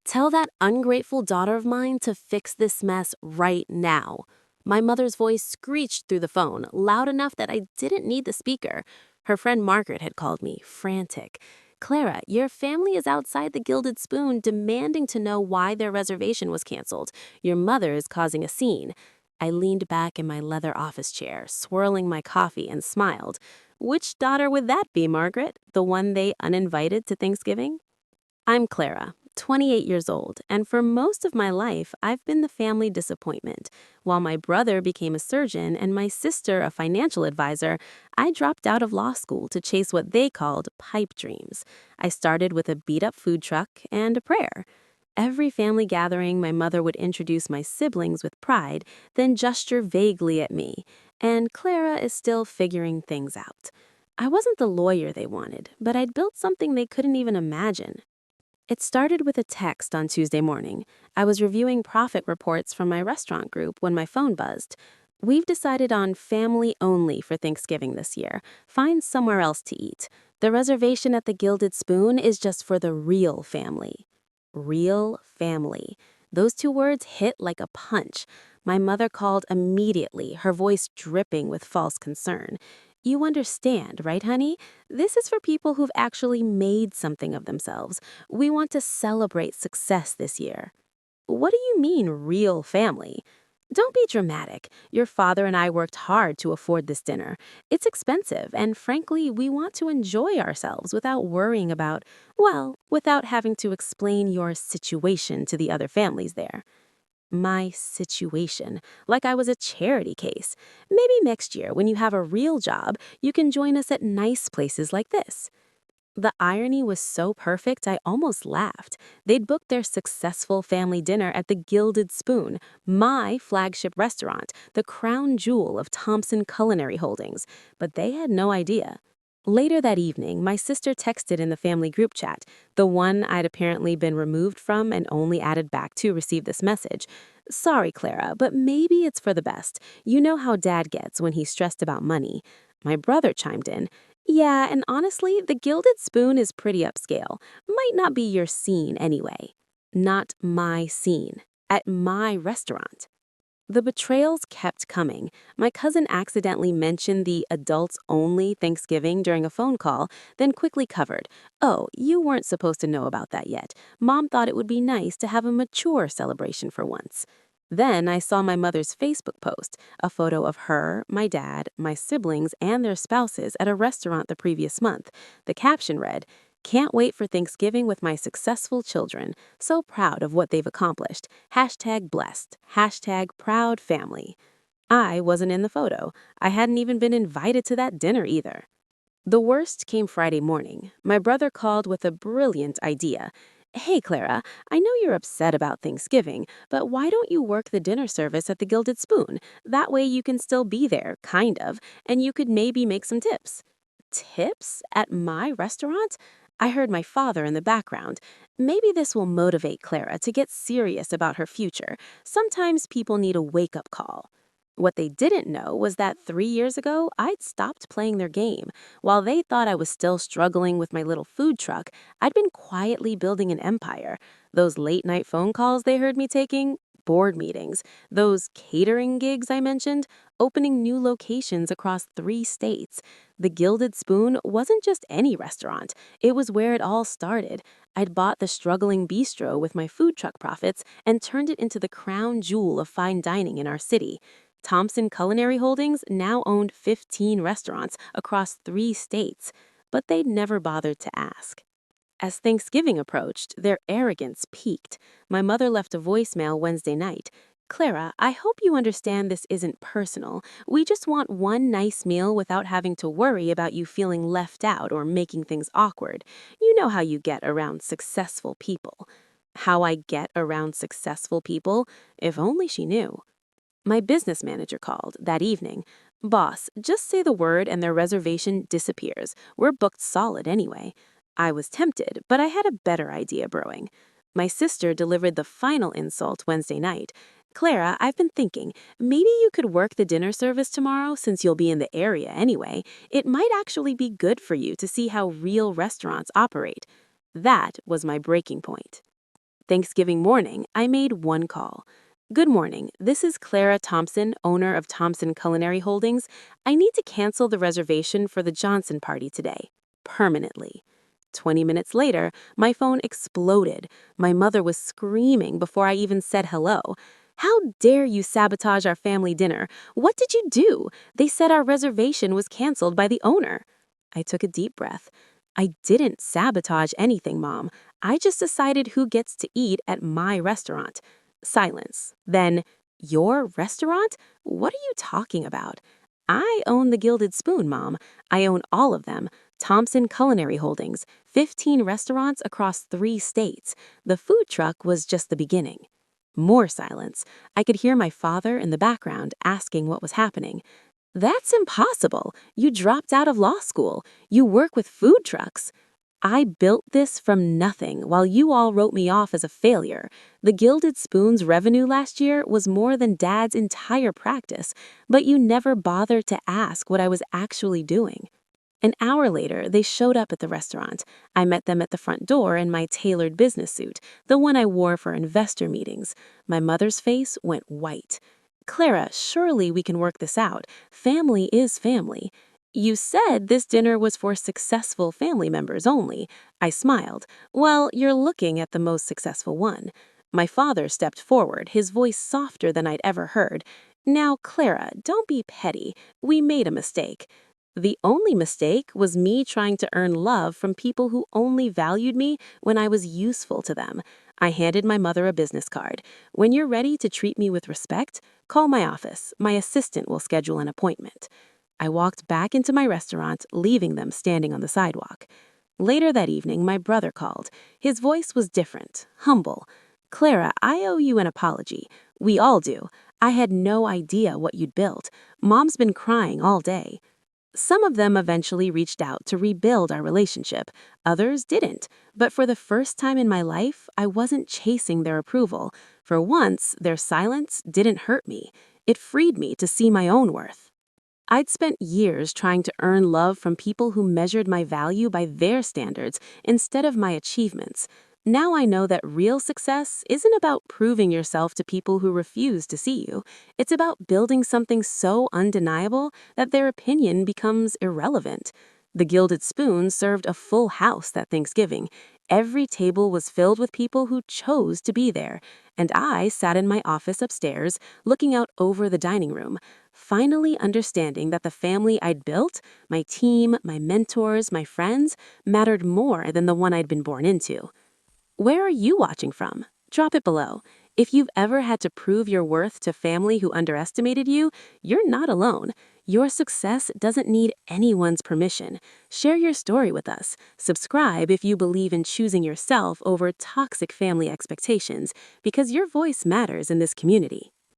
Tell that ungrateful daughter of mine to fix this mess right now. My mother's voice screeched through the phone, loud enough that I didn't need the speaker. Her friend Margaret had called me, frantic. Clara, your family is outside the Gilded Spoon demanding to know why their reservation was canceled. Your mother is causing a scene. I leaned back in my leather office chair, swirling my coffee, and smiled. Which daughter would that be, Margaret? The one they uninvited to Thanksgiving? I'm Clara, 28 years old, and for most of my life, I've been the family disappointment. While my brother became a surgeon and my sister a financial advisor, I dropped out of law school to chase what they called pipe dreams. I started with a beat-up food truck and a prayer. Every family gathering, my mother would introduce my siblings with pride, then gesture vaguely at me, and Clara is still figuring things out. I wasn't the lawyer they wanted, but I'd built something they couldn't even imagine. It started with a text on Tuesday morning. I was reviewing profit reports from my restaurant group when my phone buzzed. We've decided on family only for Thanksgiving this year. Find somewhere else to eat. The reservation at the Gilded Spoon is just for the real family. Real family. Those two words hit like a punch. My mother called immediately, her voice dripping with false concern. You understand, right, honey? This is for people who've actually made something of themselves. We want to celebrate success this year. What do you mean, real family? Don't be dramatic. Your father and I worked hard to afford this dinner. It's expensive, and frankly, we want to enjoy ourselves without worrying about, well, without having to explain your situation to the other families there. My situation, like I was a charity case. Maybe next year, when you have a real job, you can join us at nice places like this. The irony was so perfect, I almost laughed. They'd booked their successful family dinner at the Gilded Spoon, my flagship restaurant, the crown jewel of Thompson Culinary Holdings, but they had no idea. Later that evening, my sister texted in the family group chat, the one I'd apparently been removed from and only added back to receive this message. Sorry, Clara, but maybe it's for the best. You know how Dad gets when he's stressed about money. My brother chimed in. Yeah, and honestly, the Gilded Spoon is pretty upscale. Might not be your scene anyway. Not my scene. At my restaurant. The betrayals kept coming. My cousin accidentally mentioned the adults-only Thanksgiving during a phone call, then quickly covered. Oh, you weren't supposed to know about that yet. Mom thought it would be nice to have a mature celebration for once. Then I saw my mother's Facebook post, a photo of her, my dad, my siblings, and their spouses at a restaurant the previous month. The caption read, "Can't wait for Thanksgiving with my successful children. So proud of what they've accomplished. Hashtag blessed. Hashtag proud family." I wasn't in the photo. I hadn't even been invited to that dinner either. The worst came Friday morning. My brother called with a brilliant idea. Hey, Clara, I know you're upset about Thanksgiving, but why don't you work the dinner service at the Gilded Spoon? That way you can still be there, kind of, and you could maybe make some tips. Tips? At my restaurant? I heard my father in the background. Maybe this will motivate Clara to get serious about her future. Sometimes people need a wake-up call. What they didn't know was that 3 years ago, I'd stopped playing their game. While they thought I was still struggling with my little food truck, I'd been quietly building an empire. Those late-night phone calls they heard me taking, board meetings, those catering gigs I mentioned, opening new locations across 3 states. The Gilded Spoon wasn't just any restaurant. It was where it all started. I'd bought the struggling bistro with my food truck profits and turned it into the crown jewel of fine dining in our city. Thompson Culinary Holdings now owned 15 restaurants across 3 states, but they'd never bothered to ask. As Thanksgiving approached, their arrogance peaked. My mother left a voicemail Wednesday night. Clara, I hope you understand this isn't personal. We just want one nice meal without having to worry about you feeling left out or making things awkward. You know how you get around successful people. How I get around successful people? If only she knew. My business manager called that evening. Boss, just say the word and their reservation disappears. We're booked solid anyway. I was tempted, but I had a better idea brewing. My sister delivered the final insult Wednesday night. Clara, I've been thinking, maybe you could work the dinner service tomorrow since you'll be in the area anyway. It might actually be good for you to see how real restaurants operate. That was my breaking point. Thanksgiving morning, I made one call. Good morning. This is Clara Thompson, owner of Thompson Culinary Holdings. I need to cancel the reservation for the Johnson party today. Permanently. 20 minutes later, my phone exploded. My mother was screaming before I even said hello. How dare you sabotage our family dinner? What did you do? They said our reservation was canceled by the owner. I took a deep breath. I didn't sabotage anything, Mom. I just decided who gets to eat at my restaurant. Silence. Then, your restaurant? What are you talking about? I own the Gilded Spoon, Mom. I own all of them. Thompson Culinary Holdings, 15 restaurants across 3 states. The food truck was just the beginning. More silence. I could hear my father in the background asking what was happening. That's impossible. You dropped out of law school. You work with food trucks. I built this from nothing while you all wrote me off as a failure. The Gilded Spoon's revenue last year was more than Dad's entire practice, but you never bothered to ask what I was actually doing. An hour later, they showed up at the restaurant. I met them at the front door in my tailored business suit, the one I wore for investor meetings. My mother's face went white. Clara, surely we can work this out. Family is family. You said this dinner was for successful family members only. I smiled. Well, you're looking at the most successful one. My father stepped forward, his voice softer than I'd ever heard. Now, Clara, don't be petty. We made a mistake. The only mistake was me trying to earn love from people who only valued me when I was useful to them. I handed my mother a business card. When you're ready to treat me with respect, call my office. My assistant will schedule an appointment. I walked back into my restaurant, leaving them standing on the sidewalk. Later that evening, my brother called. His voice was different, humble. Clara, I owe you an apology. We all do. I had no idea what you'd built. Mom's been crying all day. Some of them eventually reached out to rebuild our relationship. Others didn't. But for the first time in my life, I wasn't chasing their approval. For once, their silence didn't hurt me. It freed me to see my own worth. I'd spent years trying to earn love from people who measured my value by their standards instead of my achievements. Now I know that real success isn't about proving yourself to people who refuse to see you. It's about building something so undeniable that their opinion becomes irrelevant. The Gilded Spoon served a full house that Thanksgiving. Every table was filled with people who chose to be there, and I sat in my office upstairs, looking out over the dining room, finally understanding that the family I'd built, my team, my mentors, my friends, mattered more than the one I'd been born into. Where are you watching from? Drop it below. If you've ever had to prove your worth to family who underestimated you, you're not alone. Your success doesn't need anyone's permission. Share your story with us. Subscribe if you believe in choosing yourself over toxic family expectations, because your voice matters in this community.